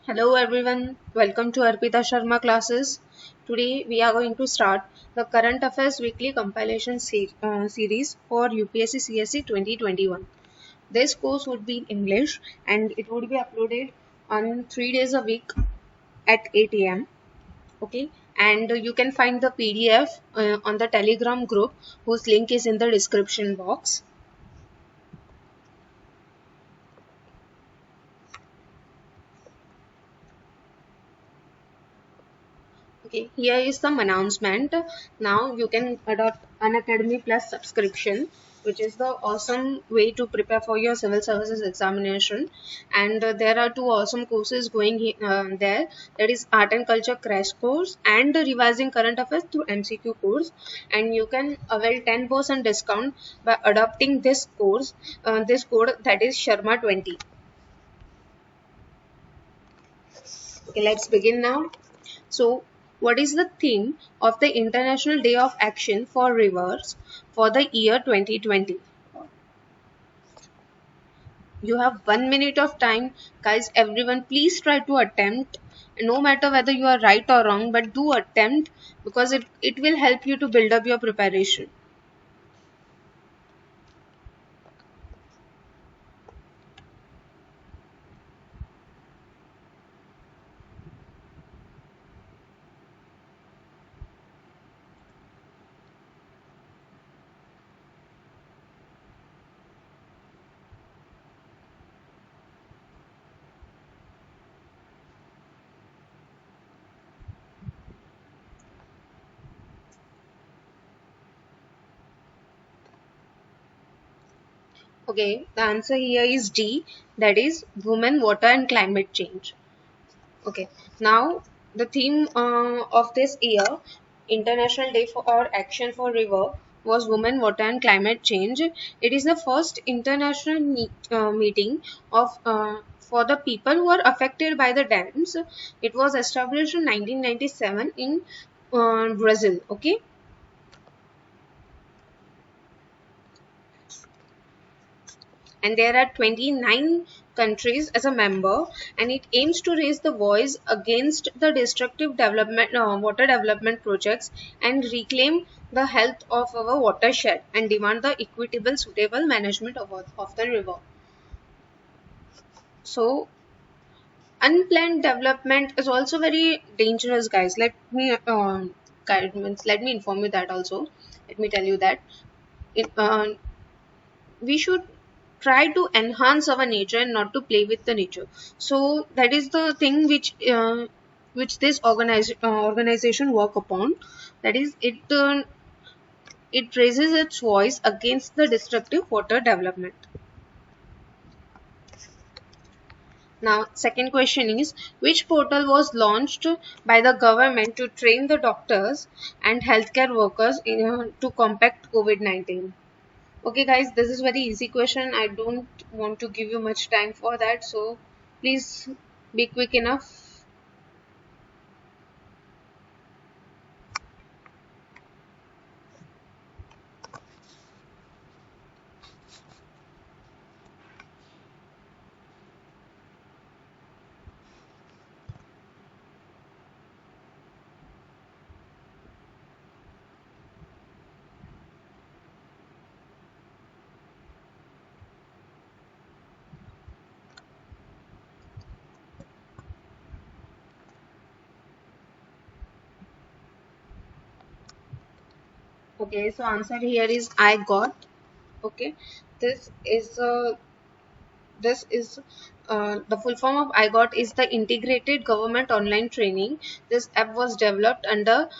Hello everyone, welcome to Arpita Sharma classes. Today we are going to start the Current Affairs Weekly Compilation series for UPSC CSE 2021. This course would be in English and it would be uploaded on 3 days a week at 8 a.m. Okay, and you can find the PDF on the Telegram group whose link is in the description box. Okay, here is some announcement. Now you can adopt an Academy Plus subscription, which is the awesome way to prepare for your civil services examination. And there are two awesome courses going there. That is Art and Culture Crash Course and the Revising Current Affairs through MCQ course. And you can avail 10% discount by adopting this course. This code, that is Sharma 20. Okay, let's begin now. So, what is the theme of the International Day of Action for Rivers for the year 2020? You have 1 minute of time. Guys, everyone, please try to attempt. No matter whether you are right or wrong, but do attempt because it will help you to build up your preparation. Okay, the answer here is D, that is Women, Water and Climate Change. Okay, now the theme of this year, International Day for or Action for River, was Women, Water and Climate Change. It is the first international meeting of for the people who are affected by the dams. It was established in 1997 in Brazil. Okay. And there are 29 countries as a member, and it aims to raise the voice against the destructive development water development projects and reclaim the health of our watershed and demand the equitable suitable management of the river. So unplanned development is also very dangerous, guys. Let me inform you that also. Let me tell you that it, we should try to enhance our nature and not to play with the nature. So that is the thing which this organization work upon. That is, it raises its voice against the destructive water development. Now, second question is, which portal was launched by the government to train the doctors and healthcare workers to combat COVID-19? Okay guys, this is very easy question. I don't want to give you much time for that, so please be quick enough. Okay, so answer here is I got. Okay, this is this is the full form of I got is the Integrated Government Online Training. This app was developed under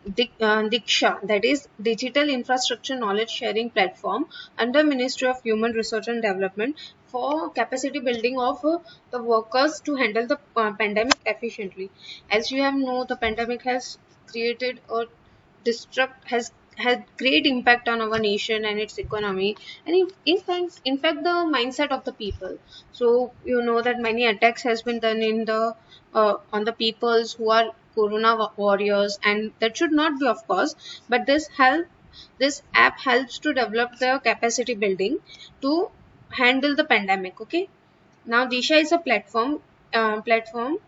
Diksha, that is Digital Infrastructure Knowledge Sharing Platform under Ministry of Human Resource and Development for capacity building of the workers to handle the pandemic efficiently. As you have know, the pandemic has created a destruct has had great impact on our nation and its economy, and in fact the mindset of the people. So you know that many attacks has been done in the on the peoples who are corona warriors, and that should not be, of course, but this app helps to develop the capacity building to handle the pandemic. Okay, now Disha is a platform platform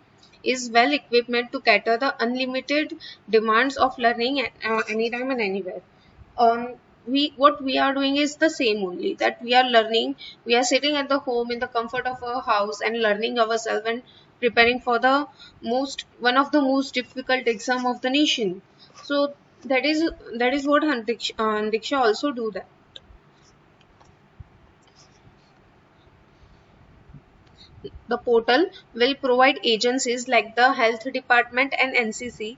is well equipped to cater the unlimited demands of learning anytime and anywhere. We what we are doing is the same only, that we are learning, we are sitting at the home in the comfort of our house and learning ourselves and preparing for the one of the most difficult exam of the nation. So that is what Diksha also do that. The portal will provide agencies like the health department and NCC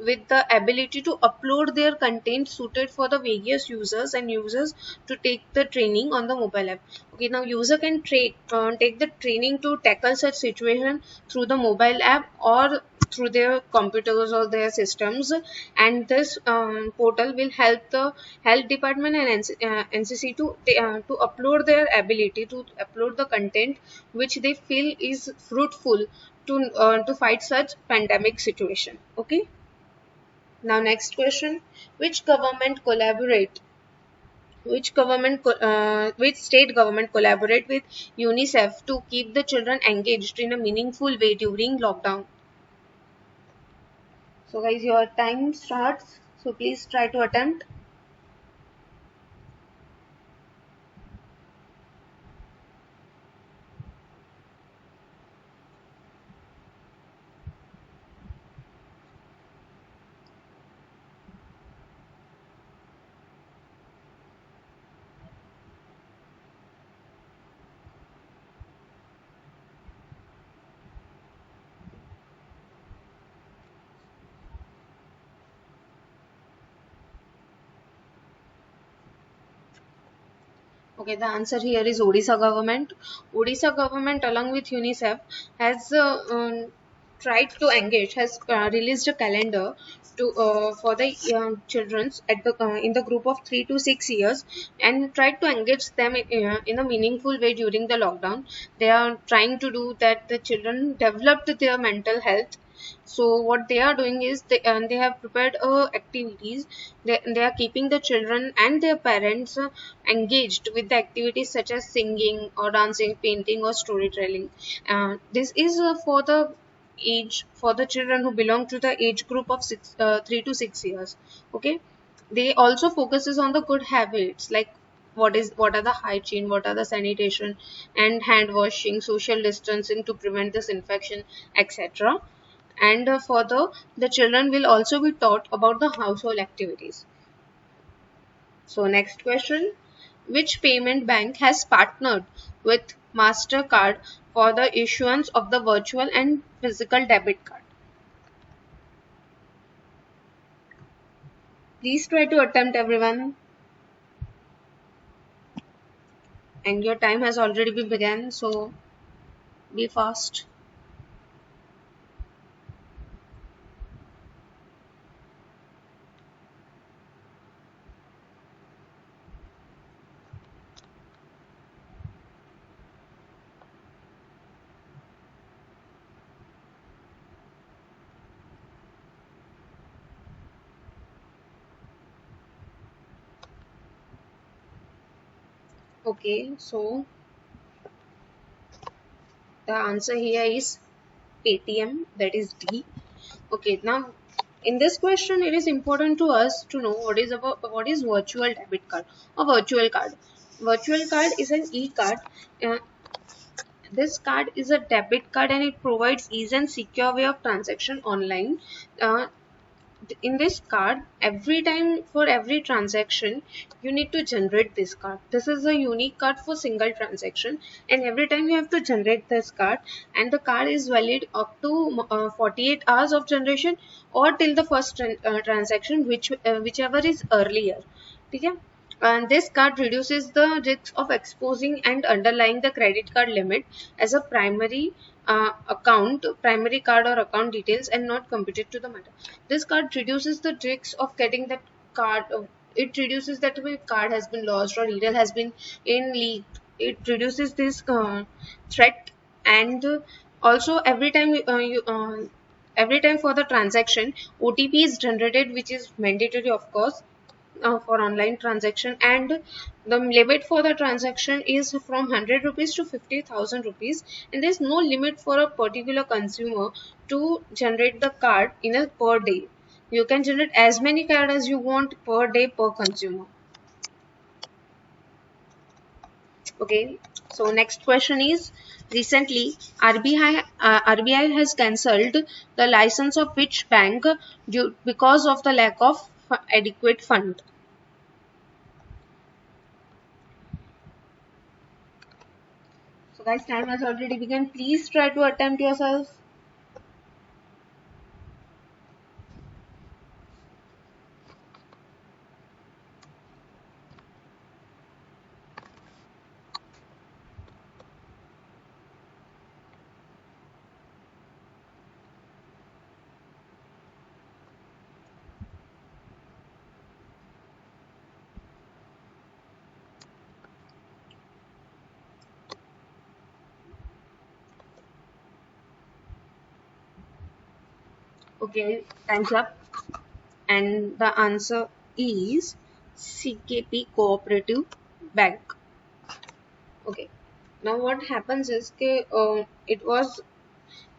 with the ability to upload their content suited for the various users and users to take the training on the mobile app. Okay, now user can take the training to tackle such situation through the mobile app or through their computers or their systems, and this portal will help the health department and NCC to upload their ability to upload the content which they feel is fruitful to fight such pandemic situation. Okay, now next question: which government collaborate which state government collaborate with UNICEF to keep the children engaged in a meaningful way during lockdown? So guys, your time starts, so please try to attempt. Okay, the answer here is Odisha government. Odisha government along with UNICEF has tried to engage, has released a calendar to for the children at the in the group of 3 to 6 years, and tried to engage them in a meaningful way during the lockdown. They are trying to do that the children developed their mental health. So what they are doing is they have prepared activities. They are keeping the children and their parents engaged with the activities such as singing or dancing, painting or storytelling. This is for the children who belong to the age group of 3 to 6 years. Okay, they also focuses on the good habits like what are the hygiene, what are the sanitation and hand washing, social distancing to prevent this infection, etc. And further, the children will also be taught about the household activities. So next question: which payment bank has partnered with MasterCard for the issuance of the virtual and physical debit card? Please try to attempt, everyone. And your time has already been begun, so be fast. Okay, so the answer here is Paytm, that is D. Okay, now in this question, it is important to us to know what is virtual debit card or virtual card. Virtual card is an e-card. Uh, this card is a debit card and it provides easy and secure way of transaction online. Uh, in this card, every time for every transaction you need to generate this card. This is a unique card for single transaction, and every time you have to generate this card, and the card is valid up to 48 hours of generation or till the first transaction, whichever is earlier. Okay, and this card reduces the risk of exposing and underlying the credit card limit as a primary card or account details and not computed to the matter. This card reduces the risk of getting that card. It reduces that the card has been lost or email has been in leaked. It reduces this threat, and also every time for the transaction, OTP is generated, which is mandatory, of course. for online transaction, and the limit for the transaction is from 100 rupees to 50,000 rupees, and there is no limit for a particular consumer to generate the card in a per day. You can generate as many cards as you want per day per consumer. Okay, so next question is, recently RBI has cancelled the license of which bank because of the lack of adequate fund. So guys, time has already begun. Please try to attempt yourself. Okay, time's up. And the answer is CKP Cooperative Bank. Okay. Now what happens is it was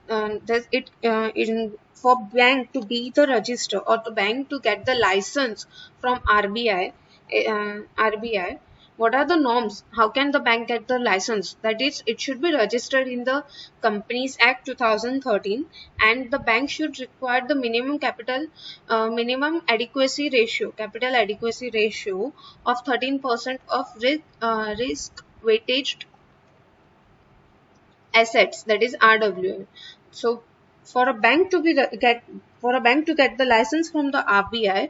does it in for bank to be the register or the bank to get the license from RBI, what are the norms? How can the bank get the license? That is, it should be registered in the Companies Act 2013, and the bank should require the minimum minimum capital adequacy ratio of 13% of risk weighted assets, that is RWA. So for a bank to get the license from the RBI,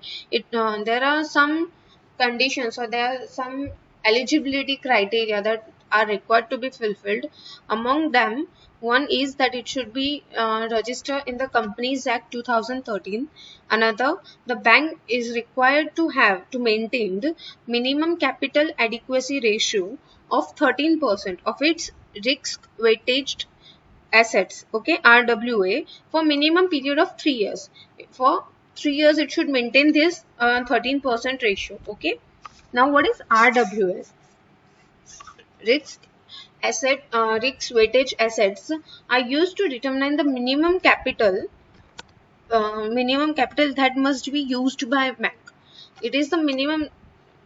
there are some conditions, or there are some eligibility criteria that are required to be fulfilled. Among them, one is that it should be registered in the Companies Act 2013. Another, the bank is required to maintain the minimum capital adequacy ratio of 13% of its risk weighted assets, okay, RWA, for minimum period of 3 years. For 3 years it should maintain this 13% ratio. Okay, now what is RWA? Risk weighted assets are used to determine the minimum capital that must be used by bank. It is the minimum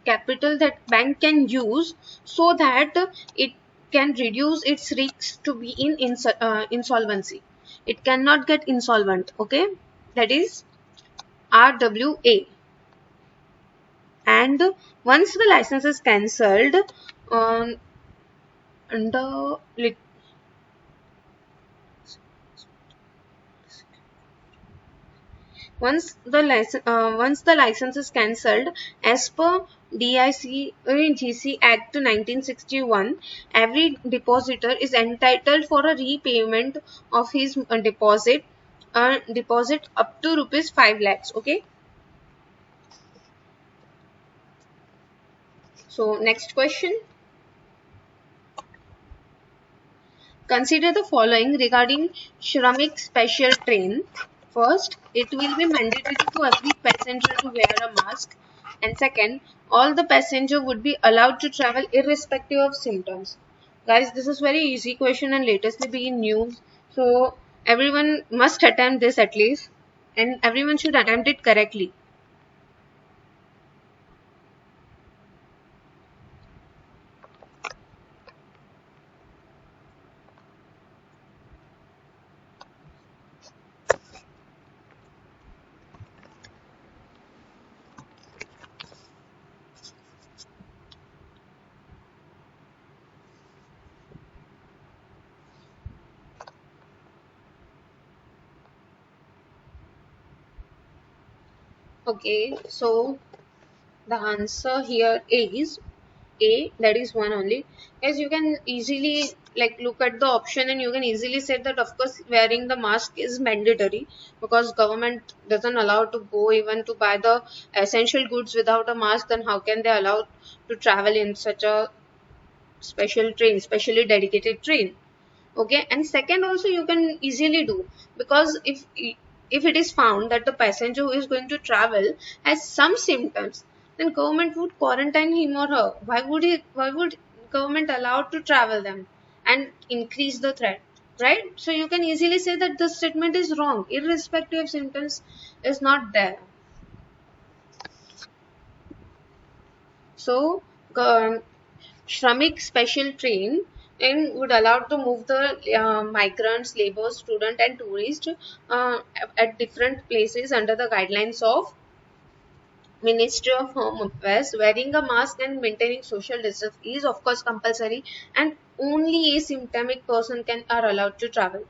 capital that bank can use so that it can reduce its risks to be in insolvency. It cannot get insolvent. Okay, that is RWA. And once the license is cancelled, um, under once the license is cancelled, as per DICGC Act 1961, every depositor is entitled for a repayment of his deposit up to rupees 5 lakhs. Okay. So next question. Consider the following regarding Shramik Special Train. First, it will be mandatory to every passenger to wear a mask. And second, all the passenger would be allowed to travel irrespective of symptoms. Guys, this is very easy question and latestly being news. So everyone must attempt this at least, and everyone should attempt it correctly. Okay, so the answer here is A, that is one only. As you can easily look at the option, and you can easily say that of course wearing the mask is mandatory, because government doesn't allow to go even to buy the essential goods without a mask. Then how can they allow to travel in such a special train, specially dedicated train? Okay, and second also you can easily do, because if it is found that the passenger who is going to travel has some symptoms, then government would quarantine him or her. Why would government allow to travel them and increase the threat? Right? So you can easily say that the statement is wrong, irrespective of symptoms is not there. So, Shramik special train and would allow to move the migrants, labor, student and tourist uh, at different places under the guidelines of Ministry of Home Affairs. Wearing a mask and maintaining social distance is of course compulsory, and only asymptomatic person can are allowed to travel.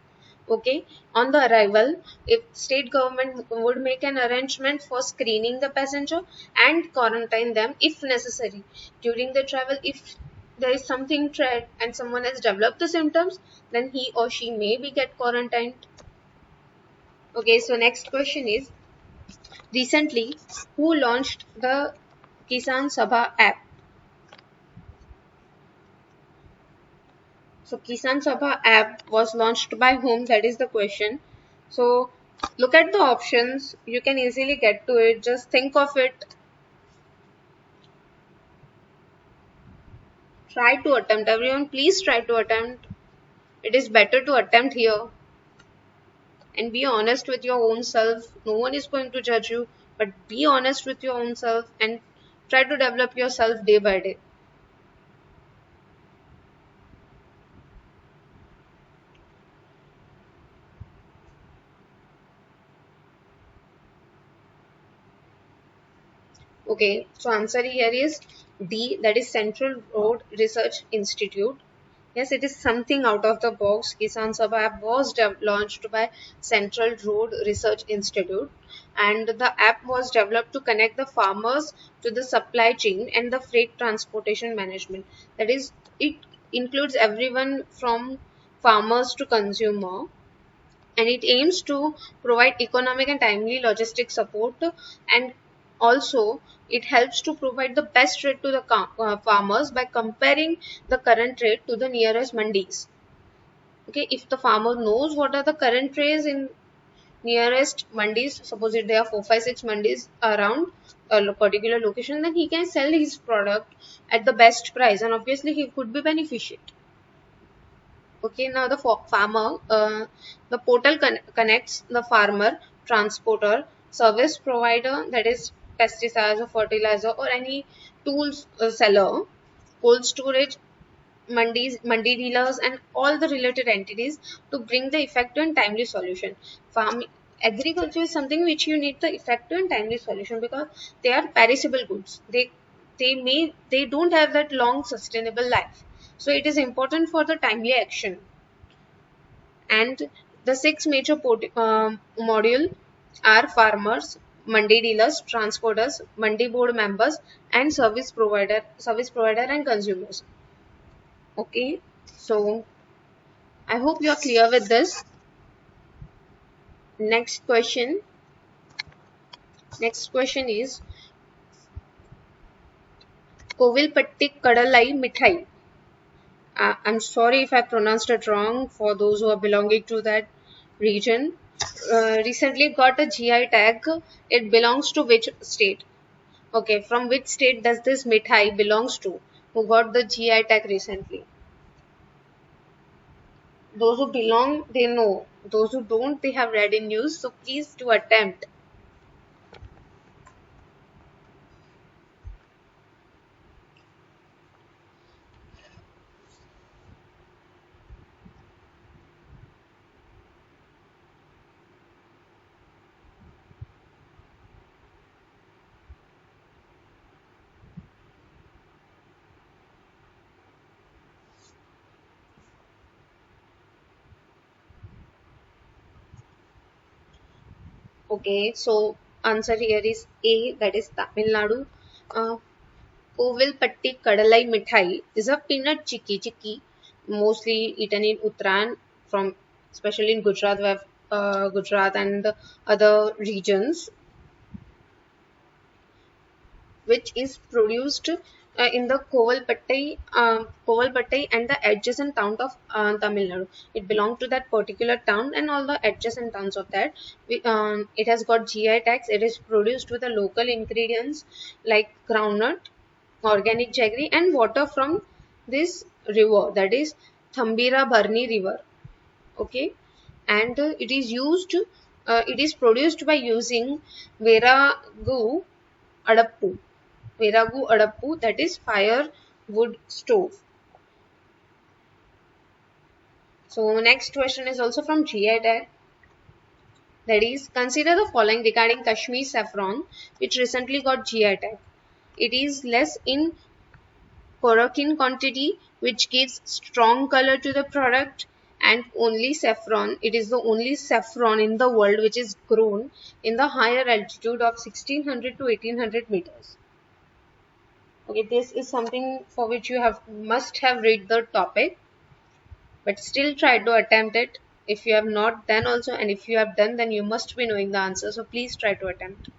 Okay, on the arrival, if state government would make an arrangement for screening the passenger and quarantine them if necessary during the travel. If there is something tried and someone has developed the symptoms, then he or she may be get quarantined. Okay, so next question is, recently who launched the Kisan Sabha app? So Kisan Sabha app was launched by whom? That is the question. So look at the options. You can easily get to it. Just think of it. Try to attempt. Everyone, please try to attempt. It is better to attempt here and be honest with your own self. No one is going to judge you, but be honest with your own self and try to develop yourself day by day. Okay, so answer here is D, that is Central Road Research Institute. Yes, it is something out of the box. Kisan Sabha app was launched by Central Road Research Institute, and the app was developed to connect the farmers to the supply chain and the freight transportation management. That is, it includes everyone from farmers to consumer, and it aims to provide economic and timely logistic support, and also it helps to provide the best rate to the farmers by comparing the current rate to the nearest mandis. Okay, if the farmer knows what are the current rates in nearest mandis, suppose if there are 4 5 6 mandis around a particular location, then he can sell his product at the best price, and obviously he could be beneficent. Okay, now the farmer, the portal connects the farmer, transporter, service provider, that is pesticides or fertilizer or any tools seller, cold storage, mandi dealers, and all the related entities to bring the effective and timely solution. Farming agriculture is something which you need the effective and timely solution because they are perishable goods. They don't have that long sustainable life. So it is important for the timely action. And the six major module are farmers, mandi dealers, transporters, mandi board members, and service provider and consumers. Okay, so I hope you are clear with this. Next question. Next question is Kovilpatti Kadalai Mithai. I'm sorry if I pronounced it wrong for those who are belonging to that region. Recently got a GI tag. It belongs to which state? Okay, from which state does this mithai belongs to? Who got the GI tag recently? Those who belong, they know. Those who don't, they have read in news. So please do attempt. Okay, so answer here is A, that is Tamil Nadu. Uh, Kovilpatti Kadalai Mithai is a peanut chicky, mostly eaten in Uttarayan, from especially in Gujarat, where Gujarat and the other regions, which is produced in the Kovalpattai and the adjacent town of Tamil Nadu. It belongs to that particular town and all the adjacent towns of that. It has got GI tags. It is produced with the local ingredients like groundnut, organic jaggery, and water from this river, that is Thambira Bharni river. Okay, and it is produced by using Veragu Adappu. Veragu Adappu, that is firewood stove. So next question is also from GI tag. That is, consider the following regarding Kashmir saffron, which recently got GI tag. It is less in chloroquine quantity, which gives strong color to the product, and only saffron. It is the only saffron in the world which is grown in the higher altitude of 1600 to 1800 meters. Okay, this is something for which you must have read the topic, but still try to attempt it. If you have not done also, and if you have done, then you must be knowing the answer. So please try to attempt.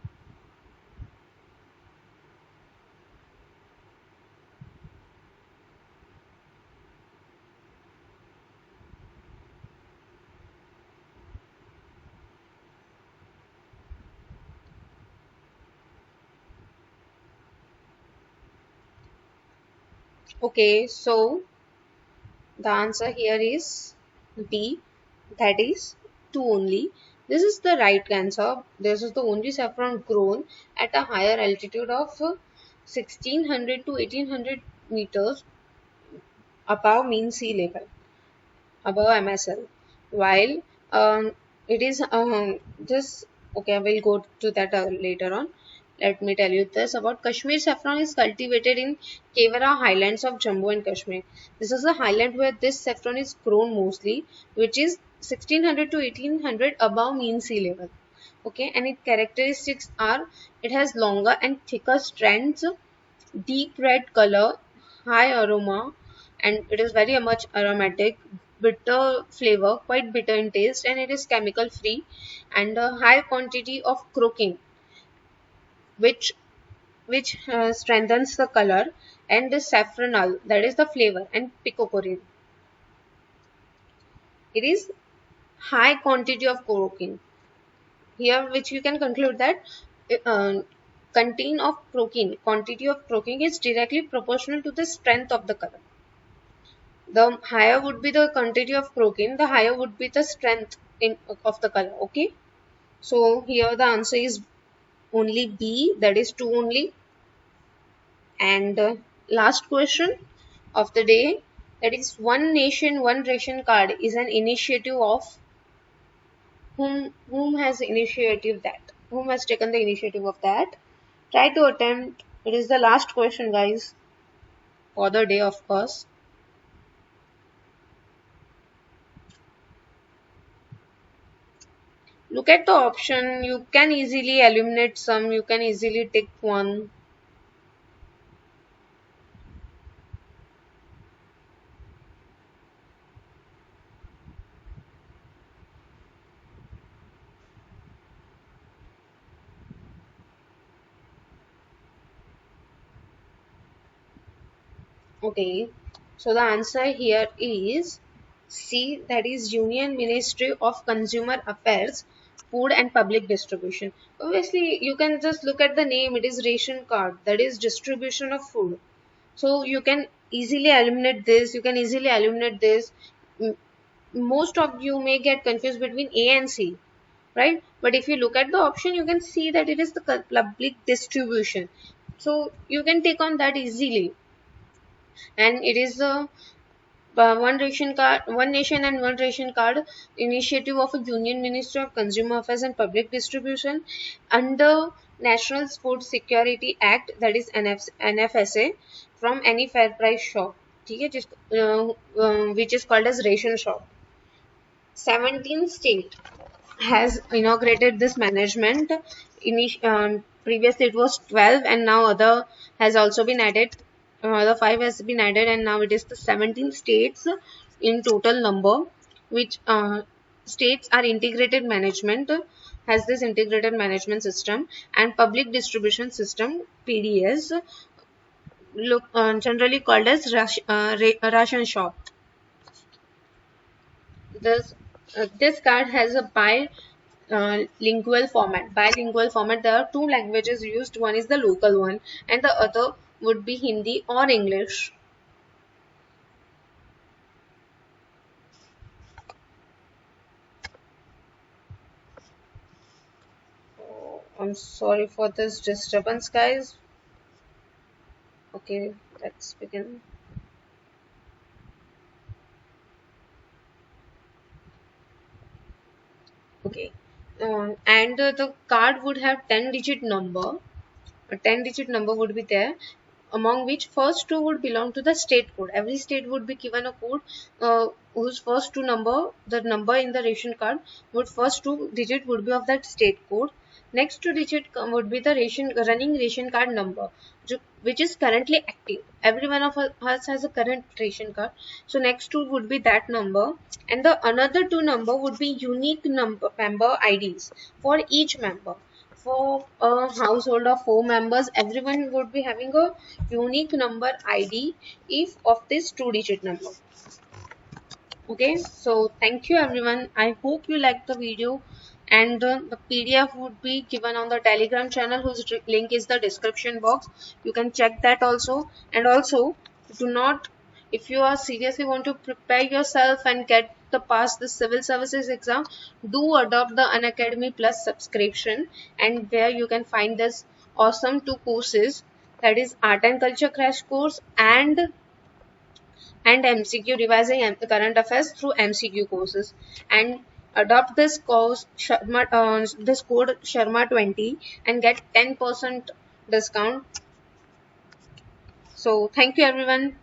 Okay, so the answer here is B, that is 2 only. This is the right answer. This is the only saffron grown at a higher altitude of 1600 to 1800 meters above mean sea level, above MSL. While it is this, okay, I will go to that later on. Let me tell you this about Kashmir saffron is cultivated in Kevara highlands of Jammu and Kashmir. This is the highland where this saffron is grown mostly, which is 1600 to 1800 above mean sea level. Okay, and its characteristics are it has longer and thicker strands, deep red color, high aroma, and it is very much aromatic, bitter flavor, quite bitter in taste, and it is chemical free, and a high quantity of croaking, which strengthens the color, and the saffronal, that is the flavor, and picocorin. It is high quantity of croaking here, which you can conclude that contain of croaking, quantity of croaking is directly proportional to the strength of the color. The higher would be the quantity of croaking, the higher would be the strength of the color. Okay, so here the answer is only B, that is 2 only. And last question of the day, that is One Nation One Ration Card is an initiative of whom has initiative that, whom has taken the initiative of that. Try to attempt. It is the last question, guys, for the day, of course. Look at the option. You can easily eliminate some. You can easily take one. Okay. So the answer here is C, that is Union Ministry of Consumer Affairs, Food and Public Distribution. Obviously, you can just look at the name. It is ration card. That is distribution of food. So you can easily eliminate this. You can easily eliminate this. Most of you may get confused between A and C, right? But if you look at the option, you can see that it is the public distribution. So you can take on that easily. And it is the one nation and one ration card initiative of a Union Ministry of Consumer Affairs and Public Distribution under National Food Security Act, that is NFSA, from any fair price shop, which is called as ration shop. 17 states has inaugurated this management. Previously it was 12, and now other has also been added. The 5 has been added, and now it is the 17 states in total number, which states are integrated management, has this integrated management system and public distribution system, PDS, generally called as ration shop. This card has a bilingual format. Bilingual format. There are two languages used. One is the local one, and the other would be Hindi or English. Oh, I'm sorry for this disturbance, guys. Okay, let's begin. Okay, and the card would have 10-digit number. A 10-digit number would be there, among which first two would belong to the state code. Every state would be given a code whose first two number, the number in the ration card, would first two digit would be of that state code. Next two digit would be the running ration card number, which is currently active. Every one of us has a current ration card. So next two would be that number, and the another two number would be unique member IDs for each member. For a household of 4 members, everyone would be having a unique number ID if of this two-digit number. Okay, so thank you everyone. I hope you liked the video, and the PDF would be given on the Telegram channel whose link is the description box. You can check that also. And also, do not, if you are seriously want to prepare yourself and get the pass the civil services exam, do adopt the Unacademy Plus subscription, and where you can find this awesome 2 courses, that is art and culture crash course and MCQ, revising current affairs through MCQ courses. And adopt this course this code Sharma20 and get 10% discount. So thank you everyone.